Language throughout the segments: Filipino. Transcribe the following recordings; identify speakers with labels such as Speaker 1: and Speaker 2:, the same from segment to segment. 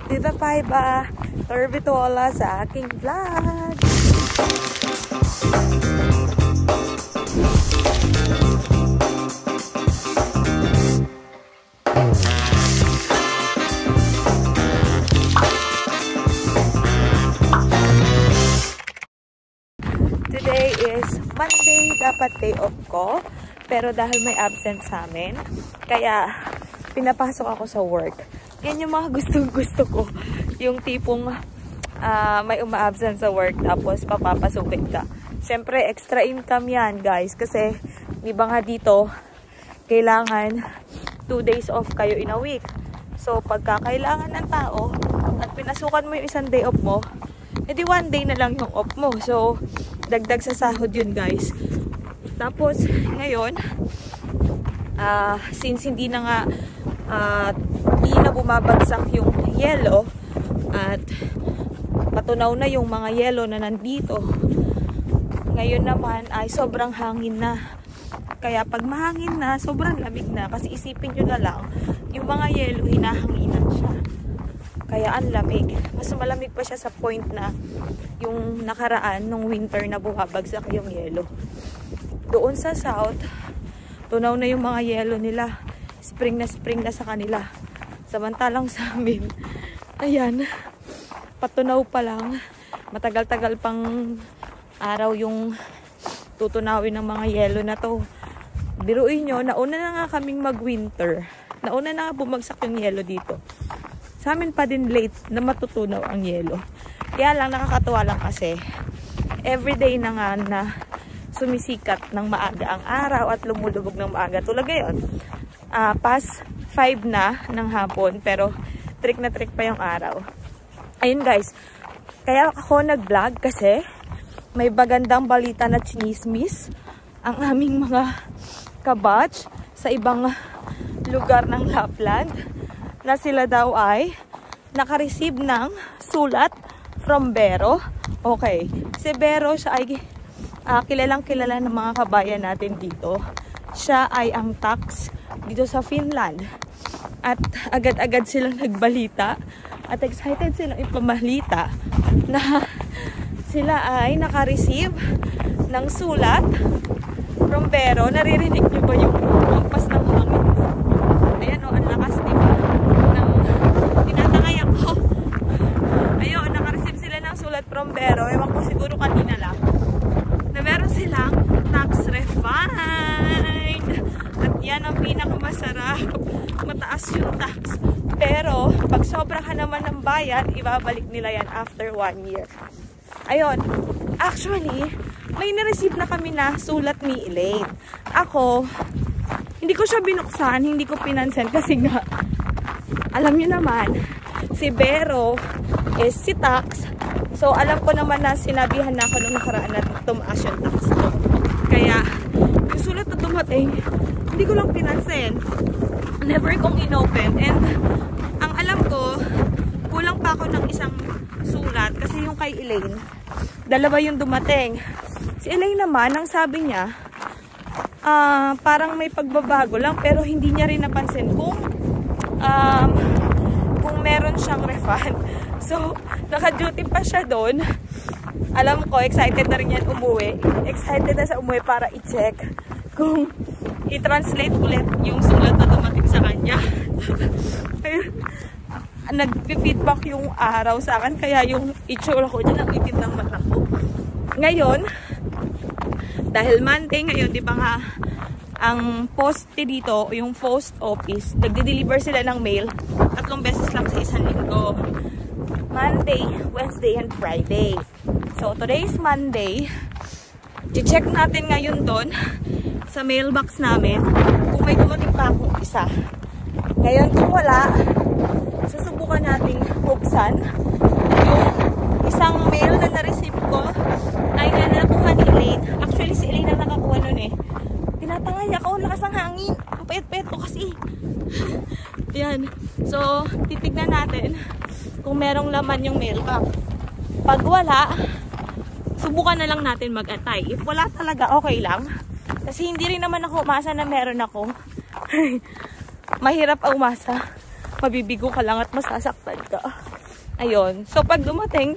Speaker 1: Tita Paiba, Torbitola sa aking vlog. Today is Monday, dapat day off ko. Pero dahil may absent sa amin, kaya pinapasok ako sa work. Yan yung mga gusto ko. Yung tipong may uma-absent sa work tapos papapasukin ka. Siyempre, extra income yan, guys. Kasi, di ba nga dito, kailangan 2 days off kayo in a week. So, pagka kailangan ng tao at pinasukan mo yung isang day off mo, edi 1 day na lang yung off mo. So, dagdag sa sahod yun, guys. Tapos, ngayon, since hindi na bumabagsak yung yelo at patunaw na yung mga yelo na nandito, ngayon naman ay sobrang hangin na. Kaya pag mahangin na, sobrang lamig na. Kasi isipin nyo na lang, yung mga yelo, hinahanginan siya. Kaya ang lamig. Mas malamig pa siya sa point na yung nakaraan nung winter na bumabagsak yung yelo. Doon sa south, tunaw na yung mga yelo nila. Spring na sa kanila. Samantalang sa amin, ayan, patunaw pa lang. Matagal-tagal pang araw yung tutunawin ng mga yelo na to. Biruin nyo, nauna na nga kaming mag-winter. Nauna na nga bumagsak yung yelo dito. Sa amin pa din late na matutunaw ang yelo. Kaya lang, nakakatuwa lang kasi everyday na nga na sumisikat ng maaga ang araw at lumulubog ng maaga. Tulad ngayon, past 5 na ng hapon, pero trick na trick pa yung araw. Ayun guys, kaya ako nag-vlog kasi may bagandang balita na chinismis ang aming mga kabatch sa ibang lugar ng Lapland na sila daw ay naka-receive ng sulat from Bero. Okay, si Bero siya ay kilalang kilala ng mga kabayan natin dito. Siya ay ang tax dito sa Finland. At agad-agad silang nagbalita at excited silang ipamalita na sila ay naka-receive ng sulat from Bero. Naririnig niyo ba yung hampas ng hangin? Ayan o, ang lakas diba? Tinatangay ako. Ayun, naka-receive sila ng sulat from Bero. Ewan ko siguro kanina lang. Na meron silang tax refund. At yan ang pinakamasarap. Mataas yung tax. Pero, pag sobra ka naman ng bayad, ibabalik nila yan after 1 year. Ayun. Actually, may na-receive na kami na sulat ni Elaine. Ako, hindi ko siya binuksan, hindi ko pinansin kasi nga, alam nyo naman, si Bero is si tax. So, alam ko naman na sinabihan na ako nung nakaraan na tumaas yung tax ko. Kaya, yung sulat na dumating, hindi ko lang pinansin. Never kong inopen. And, ang alam ko, kulang pa ako ng isang sulat. Kasi yung kay Elaine, 2 yung dumating. Si Elaine naman, ang sabi niya, parang may pagbabago lang, pero hindi niya rin napansin kung meron siyang refund. So, naka-duty pa siya doon. Alam ko, excited na rin yan umuwi. Excited na sa umuwi para i-check kung i-translate ulit yung sulat na dumating sa kanya. Nag-feedback yung araw sa akin, kaya yung itsura ko dyan, ang itim ng mata ko. Ngayon, dahil Monday ngayon, di ba nga, ang poste dito, yung post office, nagde-deliver sila ng mail 3 beses lang sa isang linggo. Monday, Wednesday, and Friday. So, today is Monday. I-check natin ngayon doon sa mailbox namin kung may dumating pa akong isa. Ngayon, kung wala, susubukan nating buksan yung isang mail na na-receive ko ay nakuha ni Elaine. Actually, si Elaine na nakakuha nun eh. Tinatangay ako, lakas ng hangin. Ang payat-payat ko kasi. Yan. So, titignan natin kung merong laman yung mailbox. Pag wala, subukan na lang natin mag-antay. If wala talaga, okay lang. Kasi hindi rin naman ako umasa na meron ako. Mahirap ang umasa. Mabibigo ka lang at masasaktan ka. Ayun. So, pag dumating.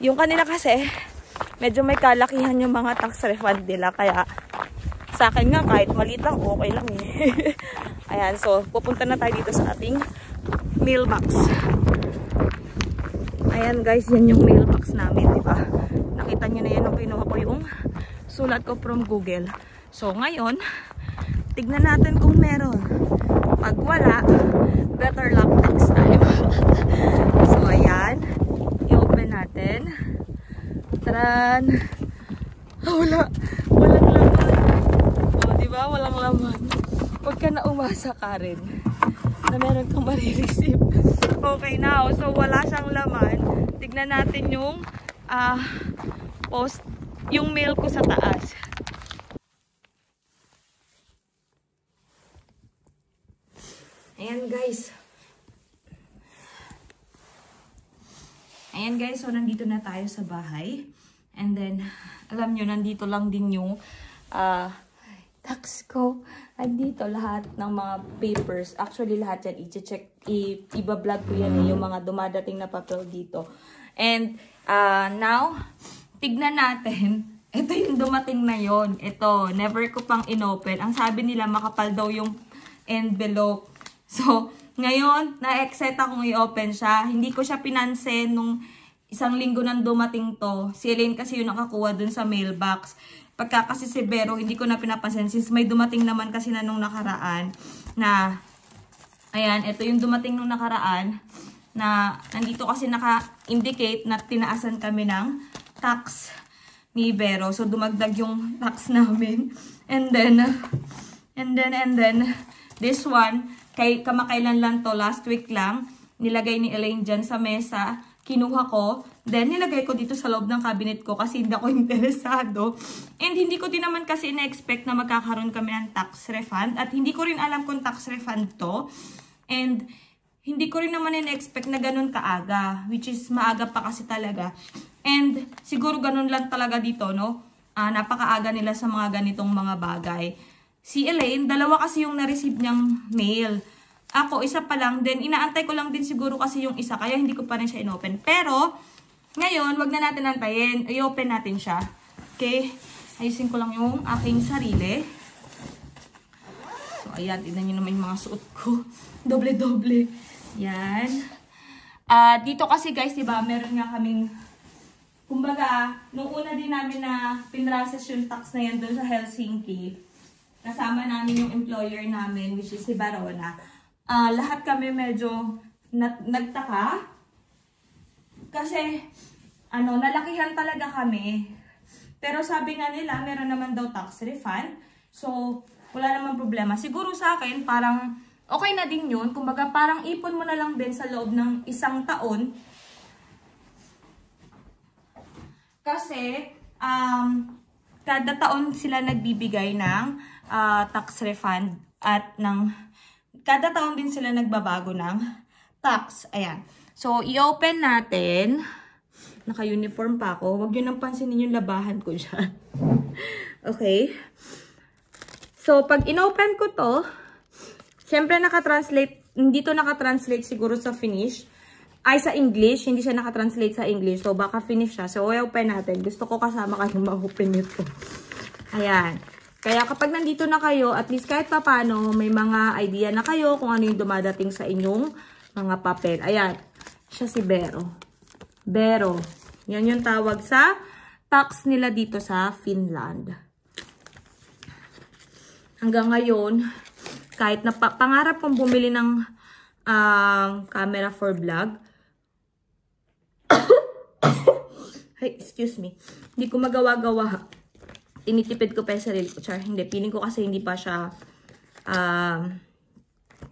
Speaker 1: Yung kanila kasi, medyo may kalakihan yung mga tax refund nila. Kaya, sa akin nga, kahit maliit lang, okay lang eh. Ayan. So, pupunta na tayo dito sa ating mailbox. Ayan guys, yan yung mailbox namin, diba? Nakita nyo na yan nung kinuha ko yung sulat ko from Google. So, ngayon, tignan natin kung meron. Pag wala, better luck next time. So, ayan. I-open natin. Taran! Wala. Walang laman. O, diba? Walang laman. Huwag ka na umasa, Karen, na meron kang marireceive. Okay now. So, wala siyang laman. Tignan natin yung yung mail ko sa taas. Ayan guys. So nandito na tayo sa bahay. And then, alam nyo, nandito lang din yung tax ko. Andito lahat ng mga papers. Actually, lahat yan. I-check, iba-vlog ko yan yung mga dumadating na papel dito. And, now, tignan natin. Ito yung dumating na yon. Ito, never ko pang inopen. Ang sabi nila, makapal daw yung envelope. So, ngayon, na-excite akong i-open siya. Hindi ko siya pinansin nung isang linggo nang dumating to. Si Elaine kasi yung nakakuha dun sa mailbox. Pagka kasi si Vero, hindi ko na pinapansin. Since may dumating naman kasi na nung nakaraan na, ayan, ito yung dumating nung nakaraan na nandito kasi naka-indicate na tinaasan kami ng tax ni Vero. So, dumagdag yung tax namin. And then, this one, kamakailan lang to, last week lang, nilagay ni Elaine dyan sa mesa, kinuha ko, then nilagay ko dito sa loob ng cabinet ko kasi hindi ako interesado. And hindi ko din naman kasi na-expect na magkakaroon kami ng tax refund. At hindi ko rin alam kung tax refund to. And hindi ko rin naman na-expect na ganun kaaga, which is maaga pa kasi talaga. And siguro ganun lang talaga dito, no? Napakaaga nila sa mga ganitong mga bagay. Si Elaine, dalawa kasi yung na-receive niyang mail. Ako, isa pa lang. Then, inaantay ko lang din siguro kasi yung isa. Kaya hindi ko pa rin siya in-open. Pero, ngayon, wag na natin antayin. I-open natin siya. Okay? Ayusin ko lang yung aking sarili. So, ayan. Tignan nyo naman yung mga suot ko. Doble-doble. Yan. Dito kasi guys, diba, meron nga kaming, kumbaga, nung una din namin na pinrases yung tax na yan doon sa Helsinki, kasama namin yung employer namin, which is si Barona. Lahat kami medyo nagtaka. Kasi, nalakihan talaga kami. Pero sabi nga nila, meron naman daw tax refund. So, wala namang problema. Siguro sa akin, parang okay na din yun. Kumbaga, parang ipon mo na lang din sa loob ng isang taon. Kasi, kada taon sila nagbibigay ng tax refund at kada taon din sila nagbabago ng tax. Ayan. So, i-open natin. Naka-uniform pa ako. Huwag nyo nang pansinin yung labahan ko dyan. Okay. So, pag in-open ko to, syempre naka-translate, hindi to naka-translate siguro sa Finnish. Ay, sa English. Hindi siya naka-translate sa English. So, baka Finnish siya. So, i-open natin. Gusto ko kasama kayong ma-open nito. Ayan. Kaya kapag nandito na kayo, at least kahit pa paano, may mga idea na kayo kung ano yung dumadating sa inyong mga papel. Ayan. Siya si Vero. Vero. Yan yung tawag sa tax nila dito sa Finland. Hanggang ngayon, kahit na pangarap kong bumili ng camera for vlog, hey, excuse me, hindi ko magawa-gawa. Tinitipid ko pa yung sarili ko. Char, hindi. Piling ko kasi hindi pa siya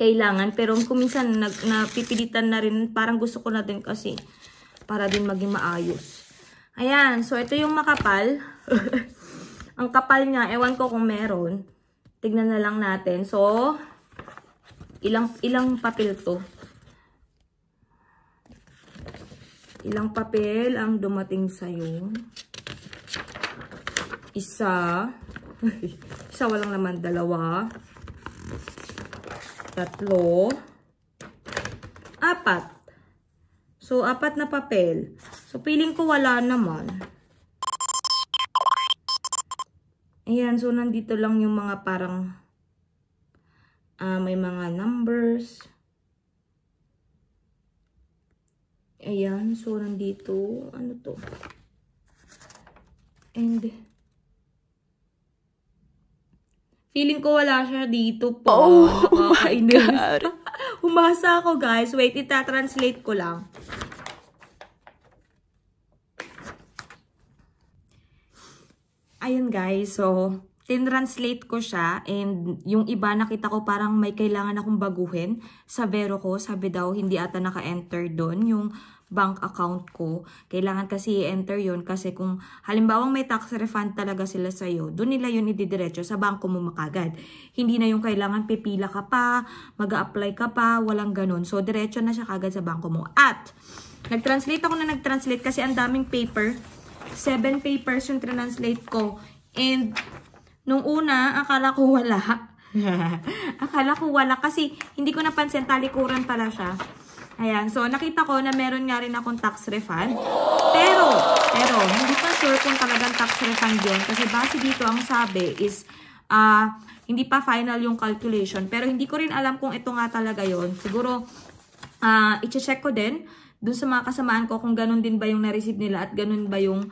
Speaker 1: kailangan. Pero kung minsan napipilitan na rin, parang gusto ko na din kasi para din maging maayos. Ayan. So, ito yung makapal. Ang kapal niya, ewan ko kung meron. Tignan na lang natin. So, ilang papel to? Ilang papel ang dumating sa'yo? Isa. Isa walang laman. 2. 3. 4. So, 4 na papel. So, feeling ko wala naman. Ayan, so nandito lang yung mga parang may mga numbers. Ayan, so nandito, ano to? And feeling ko wala siya dito po.
Speaker 2: Oh,
Speaker 1: nakakainis. Umasa ako, guys. Wait, ita-translate ko lang. Ayun, guys. So, tin-translate ko siya. And yung iba, nakita ko parang may kailangan akong baguhin sa Vero ko. Sabi daw, hindi ata naka-enter doon yung bank account ko. Kailangan kasi i-enter yun kasi kung halimbawang may tax refund talaga sila sa'yo, doon nila yun ididiretso sa bangko mo makagad. Hindi na yung kailangan pipila ka pa, mag-a-apply ka pa, walang ganun. So, diretso na siya kagad sa bangko mo. At, nag-translate ako na nag-translate kasi ang daming paper. 7 papers yung translate ko. And, nung una, akala ko wala. Akala ko wala kasi hindi ko napansin, talikuran pala siya. Ayan, so nakita ko na meron nga rin akong tax refund. Pero, hindi pa sure kung talagang tax refund yun. Kasi base dito, ang sabi is, hindi pa final yung calculation. Pero hindi ko rin alam kung ito nga talaga yun. Siguro, i-check ko din dun sa mga kasamaan ko kung ganun din ba yung na-receive nila at ganun ba yung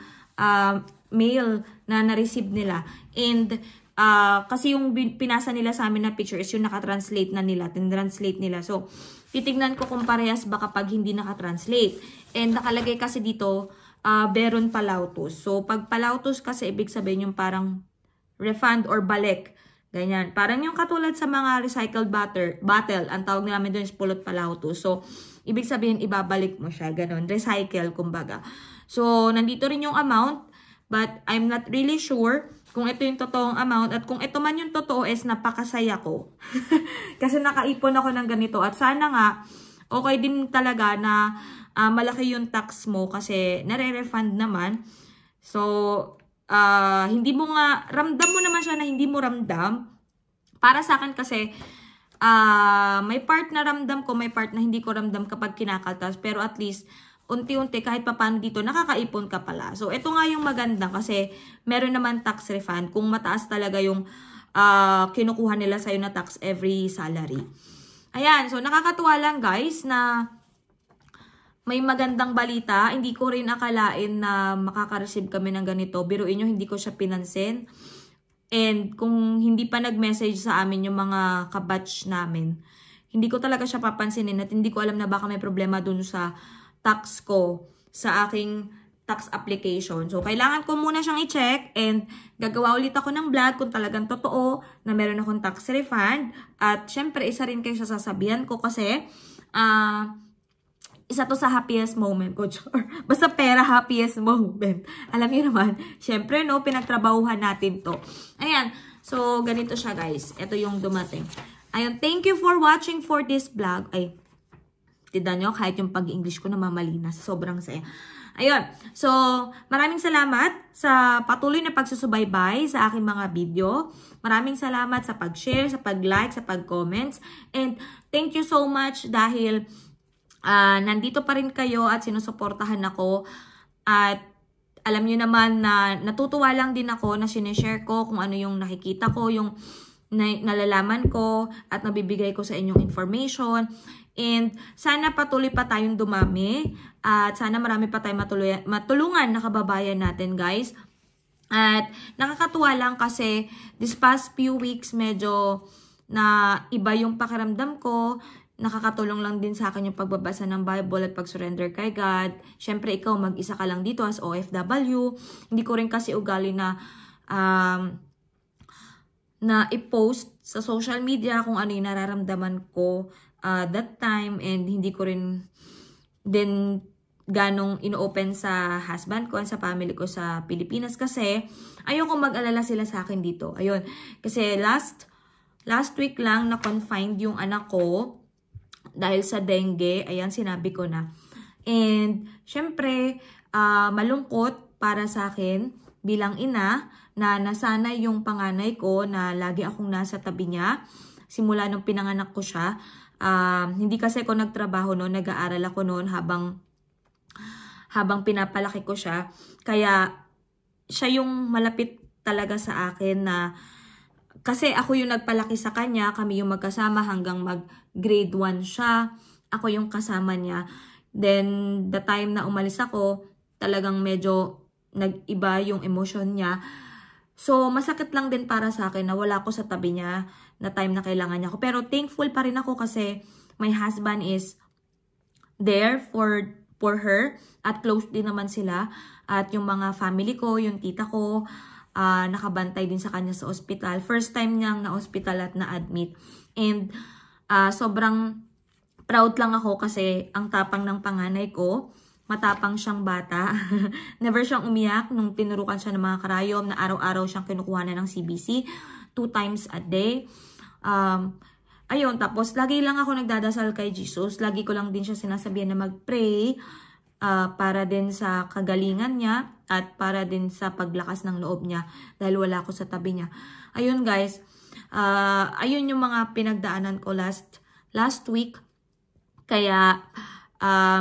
Speaker 1: mail na na-receive nila. And, kasi yung pinasa nila sa amin na picture is yung nakatranslate na nila, tin-translate nila. So, titignan ko kung parehas ba kapag hindi nakatranslate. And nakalagay kasi dito, Veron Palautos. So, pag Palautos kasi, ibig sabihin yung parang refund or balik. Ganyan. Parang yung katulad sa mga recycled bottle, ang tawag namin doon is pulot Palautos. So, ibig sabihin, ibabalik mo siya. Ganon. Recycle, kumbaga. So, nandito rin yung amount, but I'm not really sure kung ito yung totoong amount at kung ito man yung totoo is napakasaya ko. Kasi nakaipon ako ng ganito at sana nga okay din talaga na malaki yung tax mo kasi nare-refund naman. So, hindi mo nga, ramdam mo naman siya na hindi mo ramdam. Para sa akin kasi, may part na ramdam ko, may part na hindi ko ramdam kapag kinakaltas. Pero at least, unti-unti kahit papaano dito, nakakaipon ka pala. So, ito nga yung maganda kasi meron naman tax refund kung mataas talaga yung kinukuha nila sa'yo na tax every salary. Ayan, so nakakatuwa lang guys na may magandang balita. Hindi ko rin akalain na makaka-receive kami ng ganito. Biruin nyo, hindi ko siya pinansin. And kung hindi pa nag-message sa amin yung mga kabatch namin, hindi ko talaga siya papansinin at hindi ko alam na baka may problema dun sa tax ko sa aking tax application. So, kailangan ko muna siyang i-check and gagawa ulit ako ng vlog kung talagang totoo na meron akong tax refund. At syempre, isa rin kayo sa sasabihan ko kasi isa to sa happiest moment ko. Basta pera, happiest moment. Alam niyo naman, syempre, no, pinagtrabahuhan natin to. Ayan. So, ganito siya, guys. Ito yung dumating. Ayun, thank you for watching for this vlog. Ay, tignan nyo, kahit yung pag-English ko namamalinas. Sobrang saya. Ayun. So, maraming salamat sa patuloy na pagsusubaybay sa aking mga video. Maraming salamat sa pag-share, sa pag-like, sa pag-comments. And thank you so much dahil nandito pa rin kayo at sinusuportahan ako. At alam nyo naman na natutuwa lang din ako na sinishare ko kung ano yung nakikita ko, yung nalalaman ko at nabibigay ko sa inyong information. And sana patuloy pa tayong dumami at sana marami pa tayong matulungan na kababayan natin, guys. At nakakatuwa lang kasi this past few weeks medyo na iba yung pakiramdam ko. Nakakatulong lang din sa akin yung pagbabasa ng Bible at pag-surrender kay God. Syempre ikaw mag-isa ka lang dito as OFW. Hindi ko rin kasi ugali na i-post sa social media kung ano yung nararamdaman ko that time, and hindi ko rin din ganong ino-open sa husband ko and sa family ko sa Pilipinas kasi ayoko mag-alala sila sa akin dito. Ayun, kasi last week lang na-confined yung anak ko dahil sa dengue. Ayan, sinabi ko na. And syempre, malungkot para sa akin bilang ina na nasanay yung panganay ko na lagi akong nasa tabi niya simula nung pinanganak ko siya. Hindi kasi ako nagtrabaho noon, nag-aaral ako noon habang habang pinapalaki ko siya. Kaya siya yung malapit talaga sa akin na kasi ako yung nagpalaki sa kanya, kami yung magkasama hanggang mag grade 1 siya. Ako yung kasama niya. Then the time na umalis ako, talagang medyo nag-iba yung emosyon niya. So masakit lang din para sa akin na wala ako sa tabi niya na time na kailangan niya ako. Pero thankful pa rin ako kasi my husband is there for her at close din naman sila. At yung mga family ko, yung tita ko, nakabantay din sa kanya sa ospital. First time niyang na-hospital at na-admit. And sobrang proud lang ako kasi ang tapang ng panganay ko. Matapang siyang bata. Never siyang umiyak nung tinurukan siya ng mga karayom na araw-araw siyang kinukuha na ng CBC 2 times a day. Ayun, tapos lagi lang ako nagdadasal kay Jesus. Lagi ko lang din siya sinasabihan na mag-pray para din sa kagalingan niya at para din sa paglakas ng loob niya dahil wala ako sa tabi niya. Ayun guys, ayun yung mga pinagdaanan ko last week. Kaya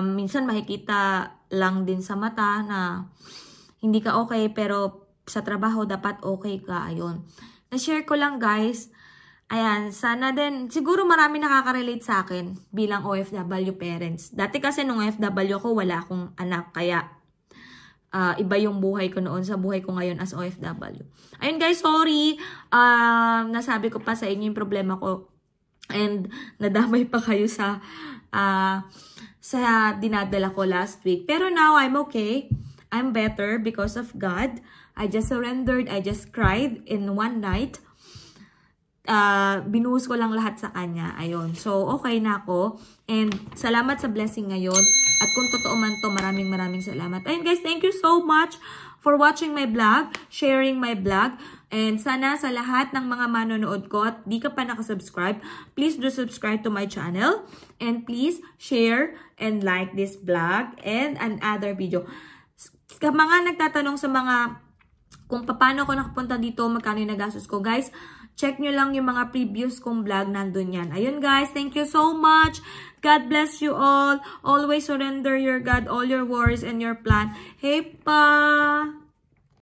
Speaker 1: minsan makikita lang din sa mata na hindi ka okay pero sa trabaho dapat okay ka. Ayun. Na-share ko lang guys. Ayan, sana din, siguro marami nakaka-relate sa akin bilang OFW parents. Dati kasi nung OFW ako, wala akong anak. Kaya, iba yung buhay ko noon sa buhay ko ngayon as OFW. Ayun guys, sorry. Nasabi ko pa sa inyo yung problema ko. And nadamay pa kayo sa dinadala ko last week. Pero now, I'm okay. I'm better because of God. I just surrendered. I just cried in one night. Binuhos ko lang lahat sa kanya. Ayun. So, okay na ako. And salamat sa blessing ngayon. At kung totoo man to, maraming salamat. Ayun guys, thank you so much for watching my vlog, sharing my vlog. And sana sa lahat ng mga manonood ko at di ka pa nakasubscribe, please do subscribe to my channel. And please share and like this vlog and another video. Sa mga nagtatanong sa mga kung paano ako nakapunta dito, magkano yung nagastos ko, guys, check nyo lang yung mga previous kong vlog, nandun yan. Ayun guys, thank you so much. God bless you all. Always surrender your God, all your worries and your plan. Hey pa!